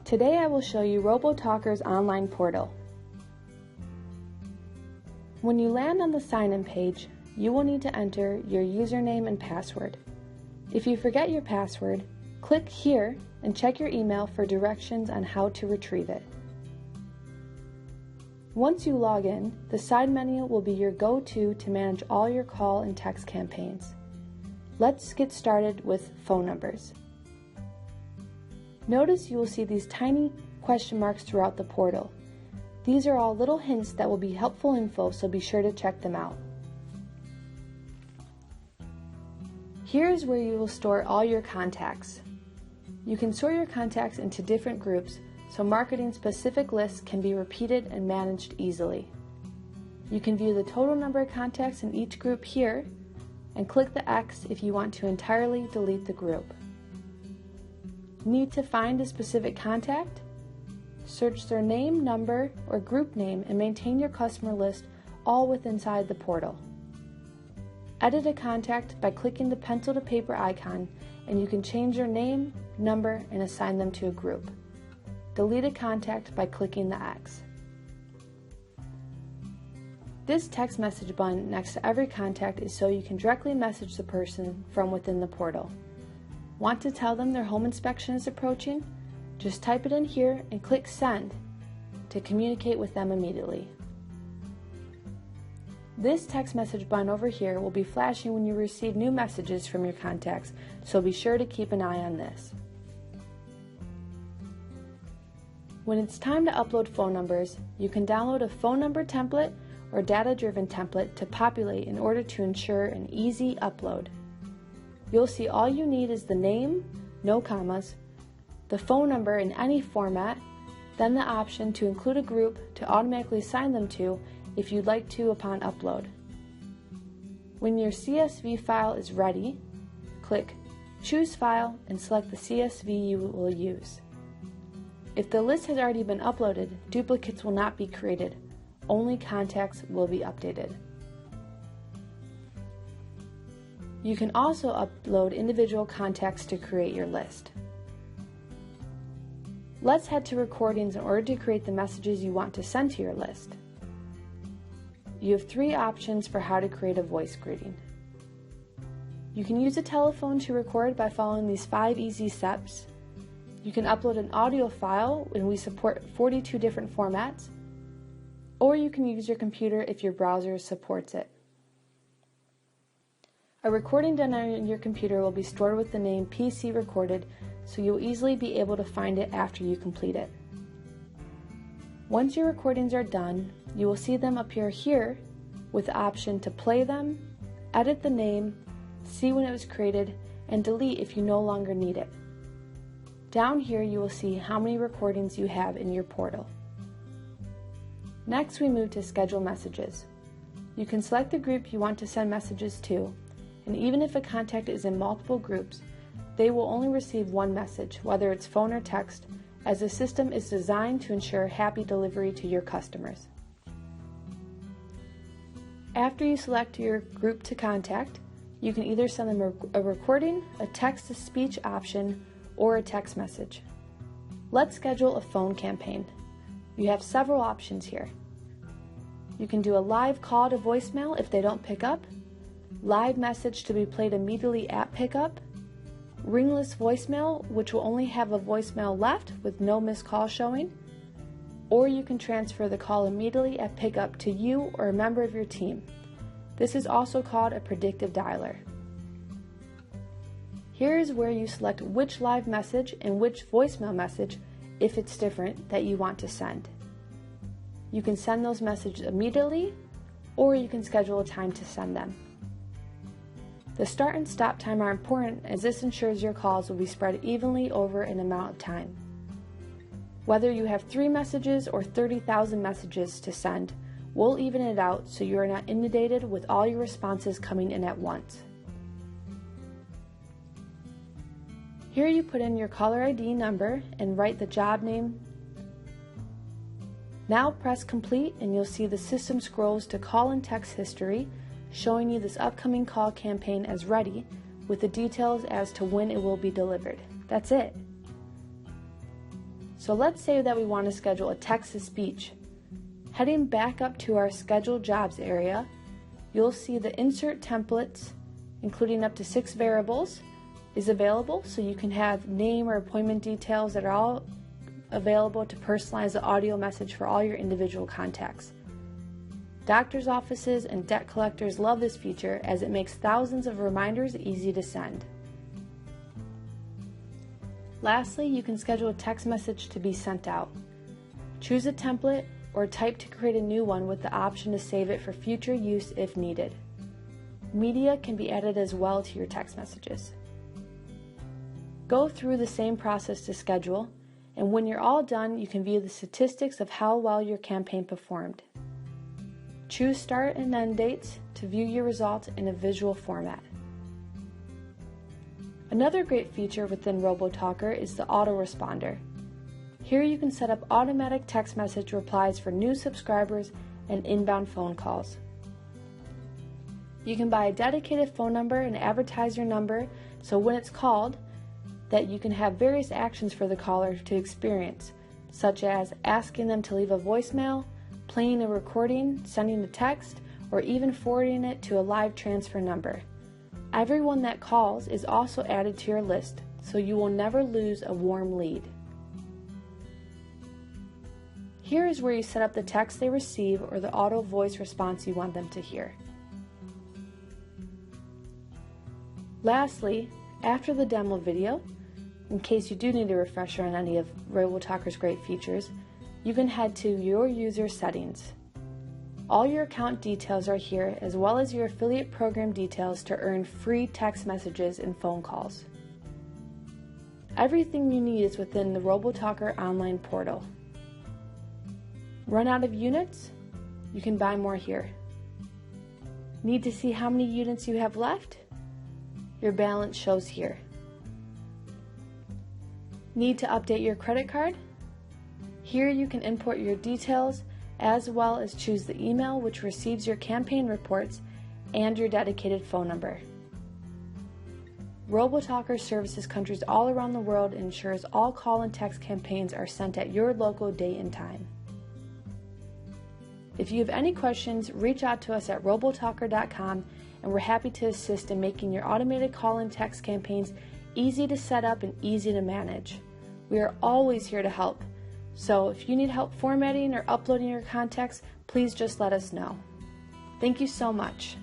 Today I will show you Robotalker's online portal. When you land on the sign-in page, you will need to enter your username and password. If you forget your password, click here and check your email for directions on how to retrieve it. Once you log in, the side menu will be your go-to to manage all your call and text campaigns. Let's get started with phone numbers. Notice you will see these tiny question marks throughout the portal. These are all little hints that will be helpful info, so be sure to check them out. Here is where you will store all your contacts. You can sort your contacts into different groups, so marketing specific lists can be repeated and managed easily. You can view the total number of contacts in each group here, and click the X if you want to entirely delete the group. Need to find a specific contact? Search their name, number, or group name and maintain your customer list all inside the portal. Edit a contact by clicking the pencil to paper icon, and you can change their name, number, and assign them to a group. Delete a contact by clicking the X. This text message button next to every contact is so you can directly message the person from within the portal. Want to tell them their home inspection is approaching? Just type it in here and click Send to communicate with them immediately. This text message button over here will be flashing when you receive new messages from your contacts, so be sure to keep an eye on this. When it's time to upload phone numbers, you can download a phone number template or data-driven template to populate in order to ensure an easy upload. You'll see all you need is the name, no commas, the phone number in any format, then the option to include a group to automatically assign them to if you'd like to upon upload. When your CSV file is ready, click Choose File and select the CSV you will use. If the list has already been uploaded, duplicates will not be created. Only contacts will be updated. You can also upload individual contacts to create your list. Let's head to recordings in order to create the messages you want to send to your list. You have 3 options for how to create a voice greeting. You can use a telephone to record by following these 5 easy steps. You can upload an audio file, and we support 42 different formats. Or you can use your computer if your browser supports it. A recording done on your computer will be stored with the name PC recorded, so you'll easily be able to find it after you complete it. Once your recordings are done, you will see them appear here with the option to play them, edit the name, see when it was created, and delete if you no longer need it. Down here you will see how many recordings you have in your portal. Next we move to schedule messages. You can select the group you want to send messages to, and even if a contact is in multiple groups, they will only receive one message, whether it's phone or text, as the system is designed to ensure happy delivery to your customers. After you select your group to contact, you can either send them a recording, a text-to-speech option, or a text message. Let's schedule a phone campaign. You have several options here. You can do a live call to voicemail if they don't pick up, live message to be played immediately at pickup, ringless voicemail, which will only have a voicemail left with no missed call showing, or you can transfer the call immediately at pickup to you or a member of your team. This is also called a predictive dialer. Here is where you select which live message and which voicemail message, if it's different, that you want to send. You can send those messages immediately, or you can schedule a time to send them. The start and stop time are important, as this ensures your calls will be spread evenly over an amount of time. Whether you have 3 messages or 30,000 messages to send, we'll even it out so you are not inundated with all your responses coming in at once. Here you put in your caller ID number and write the job name. Now press complete and you'll see the system scrolls to call and text history, showing you this upcoming call campaign as ready, with the details as to when it will be delivered. That's it. So let's say that we want to schedule a text-to-speech. Heading back up to our Schedule Jobs area, you'll see the Insert Templates, including up to 6 variables, is available, so you can have name or appointment details that are all available to personalize the audio message for all your individual contacts. Doctors' offices and debt collectors love this feature as it makes thousands of reminders easy to send. Lastly, you can schedule a text message to be sent out. Choose a template or type to create a new one with the option to save it for future use if needed. Media can be added as well to your text messages. Go through the same process to schedule, and when you're all done, you can view the statistics of how well your campaign performed. Choose start and end dates to view your results in a visual format. Another great feature within Robotalker is the autoresponder. Here you can set up automatic text message replies for new subscribers and inbound phone calls. You can buy a dedicated phone number and advertise your number so when it's called, that you can have various actions for the caller to experience, such as asking them to leave a voicemail, playing a recording, sending a text, or even forwarding it to a live transfer number. Everyone that calls is also added to your list, so you will never lose a warm lead. Here is where you set up the text they receive or the auto voice response you want them to hear. Lastly, after the demo video, in case you do need a refresher on any of Robotalker's great features, you can head to your user settings. All your account details are here, as well as your affiliate program details to earn free text messages and phone calls. Everything you need is within the Robotalker online portal. Run out of units? You can buy more here. Need to see how many units you have left? Your balance shows here. Need to update your credit card? Here you can import your details as well as choose the email which receives your campaign reports and your dedicated phone number. Robotalker services countries all around the world and ensures all call and text campaigns are sent at your local date and time. If you have any questions, reach out to us at robotalker.com and we're happy to assist in making your automated call and text campaigns easy to set up and easy to manage. We are always here to help. So if you need help formatting or uploading your contacts, please just let us know. Thank you so much.